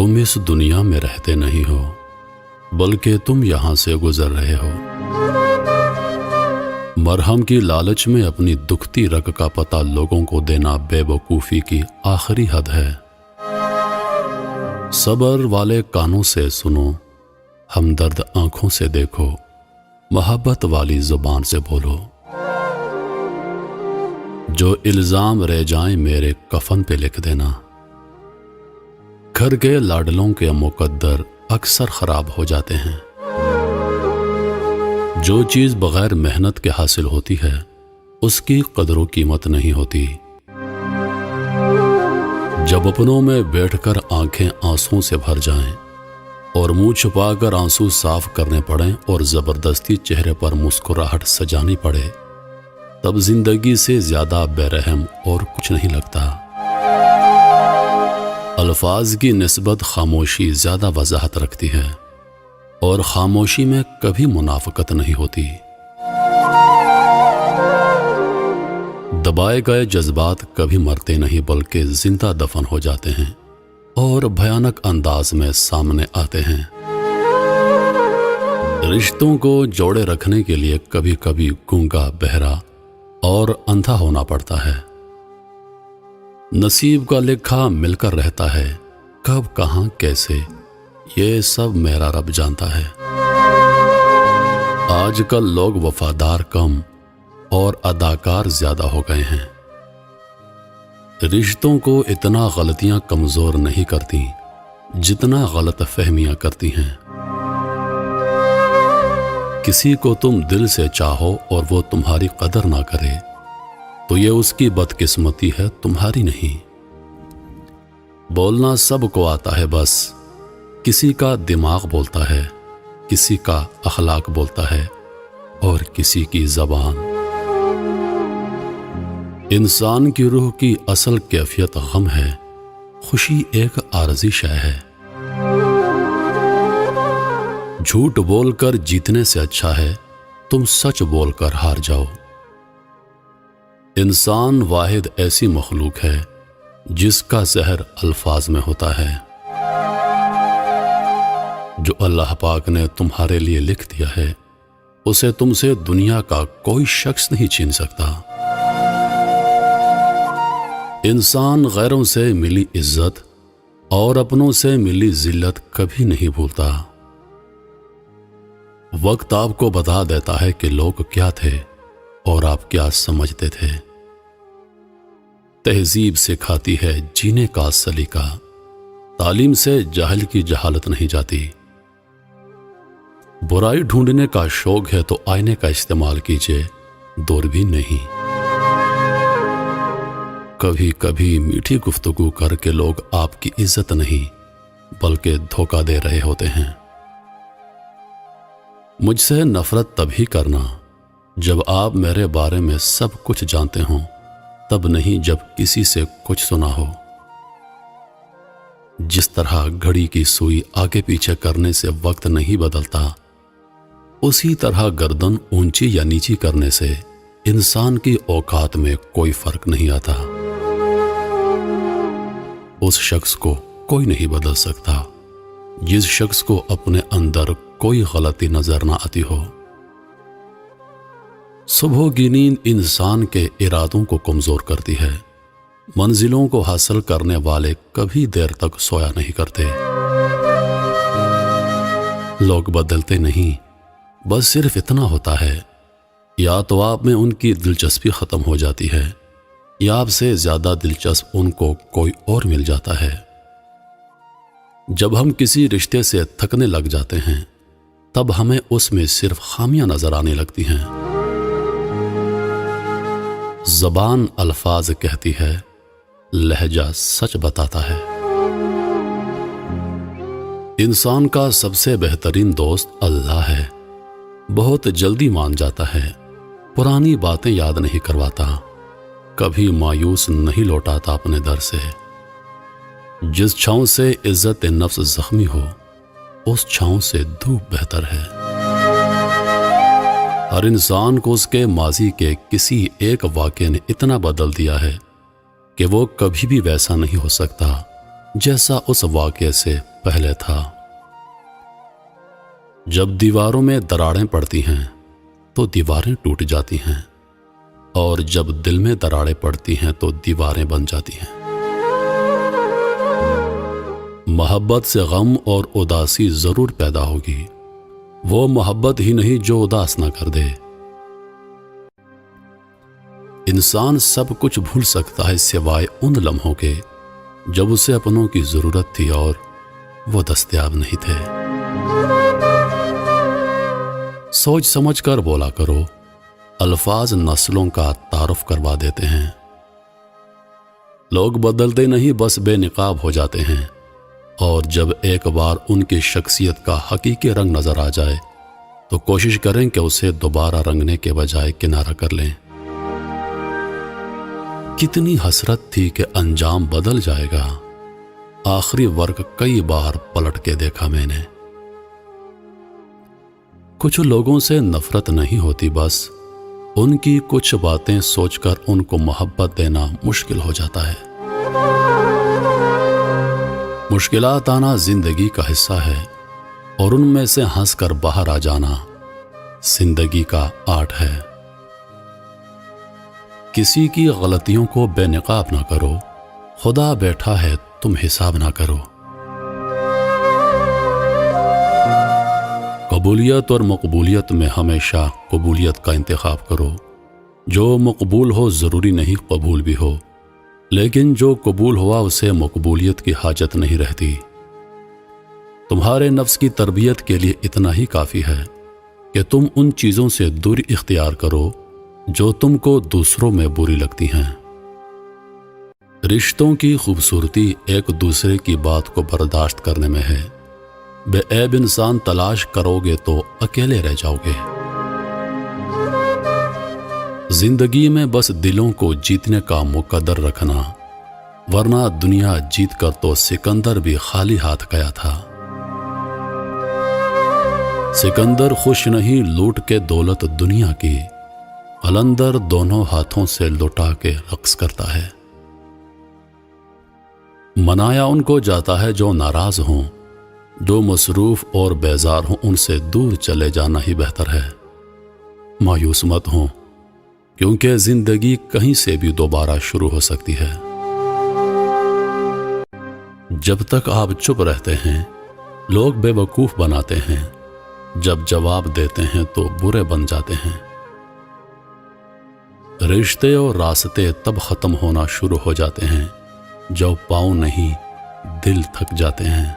تم اس دنیا میں رہتے نہیں ہو بلکہ تم یہاں سے گزر رہے ہو۔ مرہم کی لالچ میں اپنی دکھتی رگ کا پتہ لوگوں کو دینا بے وقوفی کی آخری حد ہے۔ صبر والے کانوں سے سنو، ہمدرد آنکھوں سے دیکھو، محبت والی زبان سے بولو۔ جو الزام رہ جائیں میرے کفن پہ لکھ دینا۔ گھر کے لاڈلوں کے مقدر اکثر خراب ہو جاتے ہیں۔ جو چیز بغیر محنت کے حاصل ہوتی ہے اس کی قدر و قیمت نہیں ہوتی۔ جب اپنوں میں بیٹھ کر آنکھیں آنسوں سے بھر جائیں اور منہ چھپا کر آنسو صاف کرنے پڑیں اور زبردستی چہرے پر مسکراہٹ سجانی پڑے، تب زندگی سے زیادہ بے رحم اور کچھ نہیں لگتا۔ الفاظ کی نسبت خاموشی زیادہ وضاحت رکھتی ہے اور خاموشی میں کبھی منافقت نہیں ہوتی۔ دبائے گئے جذبات کبھی مرتے نہیں بلکہ زندہ دفن ہو جاتے ہیں اور بھیانک انداز میں سامنے آتے ہیں۔ رشتوں کو جوڑے رکھنے کے لیے کبھی کبھی گونگا، بہرا اور اندھا ہونا پڑتا ہے۔ نصیب کا لکھا مل کر رہتا ہے، کب کہاں کیسے یہ سب میرا رب جانتا ہے۔ آج کل لوگ وفادار کم اور اداکار زیادہ ہو گئے ہیں۔ رشتوں کو اتنا غلطیاں کمزور نہیں کرتی جتنا غلط فہمیاں کرتی ہیں۔ کسی کو تم دل سے چاہو اور وہ تمہاری قدر نہ کرے تو یہ اس کی بدقسمتی ہے، تمہاری نہیں۔ بولنا سب کو آتا ہے، بس کسی کا دماغ بولتا ہے، کسی کا اخلاق بولتا ہے اور کسی کی زبان۔ انسان کی روح کی اصل کیفیت غم ہے، خوشی ایک عارضی شے ہے۔ جھوٹ بول کر جیتنے سے اچھا ہے تم سچ بول کر ہار جاؤ۔ انسان واحد ایسی مخلوق ہے جس کا زہر الفاظ میں ہوتا ہے۔ جو اللہ پاک نے تمہارے لیے لکھ دیا ہے اسے تم سے دنیا کا کوئی شخص نہیں چھین سکتا۔ انسان غیروں سے ملی عزت اور اپنوں سے ملی ذلت کبھی نہیں بھولتا۔ وقت آپ کو بتا دیتا ہے کہ لوگ کیا تھے اور آپ کیا سمجھتے تھے۔ تہذیب سکھاتی ہے جینے کا سلیقہ، تعلیم سے جاہل کی جہالت نہیں جاتی۔ برائی ڈھونڈنے کا شوق ہے تو آئینے کا استعمال کیجیے، دوربین نہیں۔ کبھی کبھی میٹھی گفتگو کر کے لوگ آپ کی عزت نہیں بلکہ دھوکہ دے رہے ہوتے ہیں۔ مجھ سے نفرت تبھی کرنا جب آپ میرے بارے میں سب کچھ جانتے ہوں، تب نہیں جب کسی سے کچھ سنا ہو۔ جس طرح گھڑی کی سوئی آگے پیچھے کرنے سے وقت نہیں بدلتا، اسی طرح گردن اونچی یا نیچی کرنے سے انسان کی اوقات میں کوئی فرق نہیں آتا۔ اس شخص کو کوئی نہیں بدل سکتا جس شخص کو اپنے اندر کوئی غلطی نظر نہ آتی ہو۔ صبح کی نیند انسان کے ارادوں کو کمزور کرتی ہے۔ منزلوں کو حاصل کرنے والے کبھی دیر تک سویا نہیں کرتے۔ لوگ بدلتے نہیں، بس صرف اتنا ہوتا ہے، یا تو آپ میں ان کی دلچسپی ختم ہو جاتی ہے یا آپ سے زیادہ دلچسپ ان کو کوئی اور مل جاتا ہے۔ جب ہم کسی رشتے سے تھکنے لگ جاتے ہیں تب ہمیں اس میں صرف خامیاں نظر آنے لگتی ہیں۔ زبان الفاظ کہتی ہے، لہجہ سچ بتاتا ہے۔ انسان کا سب سے بہترین دوست اللہ ہے۔ بہت جلدی مان جاتا ہے، پرانی باتیں یاد نہیں کرواتا، کبھی مایوس نہیں لوٹاتا اپنے در سے۔ جس چھاؤں سے عزت نفس زخمی ہو اس چھاؤں سے دھوپ بہتر ہے۔ ہر انسان کو اس کے ماضی کے کسی ایک واقعے نے اتنا بدل دیا ہے کہ وہ کبھی بھی ویسا نہیں ہو سکتا جیسا اس واقعے سے پہلے تھا۔ جب دیواروں میں دراڑیں پڑتی ہیں تو دیواریں ٹوٹ جاتی ہیں، اور جب دل میں دراڑیں پڑتی ہیں تو دیواریں بن جاتی ہیں۔ محبت سے غم اور اداسی ضرور پیدا ہوگی، وہ محبت ہی نہیں جو اداس نہ کر دے۔ انسان سب کچھ بھول سکتا ہے سوائے ان لمحوں کے جب اسے اپنوں کی ضرورت تھی اور وہ دستیاب نہیں تھے۔ سوچ سمجھ کر بولا کرو، الفاظ نسلوں کا تعارف کروا دیتے ہیں۔ لوگ بدلتے نہیں، بس بے نقاب ہو جاتے ہیں، اور جب ایک بار ان کی شخصیت کا حقیقی رنگ نظر آ جائے تو کوشش کریں کہ اسے دوبارہ رنگنے کے بجائے کنارہ کر لیں۔ کتنی حسرت تھی کہ انجام بدل جائے گا، آخری ورق کئی بار پلٹ کے دیکھا میں نے۔ کچھ لوگوں سے نفرت نہیں ہوتی، بس ان کی کچھ باتیں سوچ کر ان کو محبت دینا مشکل ہو جاتا ہے۔ مشکلات آنا زندگی کا حصہ ہے، اور ان میں سے ہنس کر باہر آ جانا زندگی کا آرٹ ہے۔ کسی کی غلطیوں کو بے نقاب نہ کرو، خدا بیٹھا ہے تم حساب نہ کرو۔ قبولیت اور مقبولیت میں ہمیشہ قبولیت کا انتخاب کرو۔ جو مقبول ہو ضروری نہیں قبول بھی ہو، لیکن جو قبول ہوا اسے مقبولیت کی حاجت نہیں رہتی۔ تمہارے نفس کی تربیت کے لیے اتنا ہی کافی ہے کہ تم ان چیزوں سے دوری اختیار کرو جو تم کو دوسروں میں بری لگتی ہیں۔ رشتوں کی خوبصورتی ایک دوسرے کی بات کو برداشت کرنے میں ہے۔ بے عیب انسان تلاش کرو گے تو اکیلے رہ جاؤ گے۔ زندگی میں بس دلوں کو جیتنے کا مقدر رکھنا، ورنہ دنیا جیت کر تو سکندر بھی خالی ہاتھ گیا تھا۔ سکندر خوش نہیں لوٹ کے دولت دنیا کی، قلندر دونوں ہاتھوں سے لٹا کے رقص کرتا ہے۔ منایا ان کو جاتا ہے جو ناراض ہوں، جو مصروف اور بیزار ہوں ان سے دور چلے جانا ہی بہتر ہے۔ مایوس مت ہوں، کیونکہ زندگی کہیں سے بھی دوبارہ شروع ہو سکتی ہے۔ جب تک آپ چپ رہتے ہیں لوگ بے وقوف بناتے ہیں، جب جواب دیتے ہیں تو برے بن جاتے ہیں۔ رشتے اور راستے تب ختم ہونا شروع ہو جاتے ہیں جب پاؤں نہیں دل تھک جاتے ہیں۔